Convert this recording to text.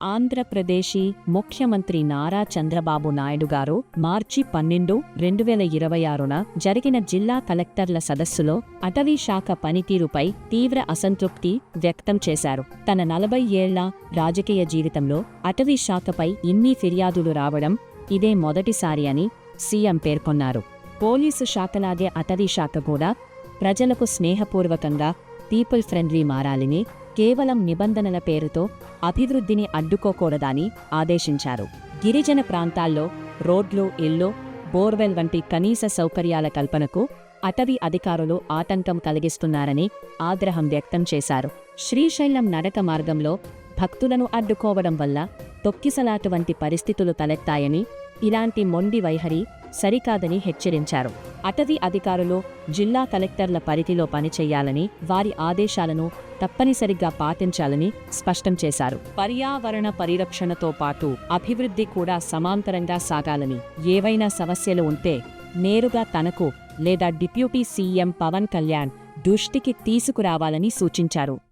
ఆంధ్రప్రదేశీ ముఖ్యమంత్రి నారా చంద్రబాబు నాయుడు గారు మార్చి 12, 2026న జరిగిన జిల్లా కలెక్టర్ల సదస్సులో అటవీ శాఖ పనితీరుపై తీవ్ర అసంతృప్తి వ్యక్తం చేశారు. తన 40 ఏళ్ల రాజకీయ జీవితంలో అటవీ శాఖపై ఇన్ని ఫిర్యాదులు రావడం ఇదే మొదటిసారి అని సీఎం పేర్కొన్నారు. పోలీసు శాఖలాగే అటవీ శాఖ కూడా ప్రజలకు స్నేహపూర్వకంగా పీపుల్ ఫ్రెండ్లీ మారాలని, కేవలం నిబంధనల పేరుతో అభివృద్ధిని అడ్డుకోకూడదని ఆదేశించారు. గిరిజన ప్రాంతాల్లో రోడ్లు, ఇళ్లు, బోర్వెల్ వంటి కనీస సౌకర్యాల కల్పనకు అటవీ అధికారులు ఆటంకం కలిగిస్తున్నారని ఆగ్రహం వ్యక్తం చేశారు. శ్రీశైలం నడక మార్గంలో భక్తులను అడ్డుకోవడం వల్ల తొక్కిసలాట వంటి పరిస్థితులు తలెత్తాయని, ఇలాంటి మొండి వైఖరి సరికాదని హెచ్చరించారు. అటవీ అధికారులు జిల్లా కలెక్టర్ల పరిధిలో పనిచేయాలని, వారి ఆదేశాలను తప్పనిసరిగా పాటించాలని స్పష్టం చేశారు. పర్యావరణ పరిరక్షణతో పాటు అభివృద్ధి కూడా సమాంతరంగా సాగాలని, ఏవైనా సమస్యలు ఉంటే నేరుగా తనకు లేదా డిప్యూటీ సీఎం పవన్ కళ్యాణ్ దృష్టికి తీసుకురావాలని సూచించారు.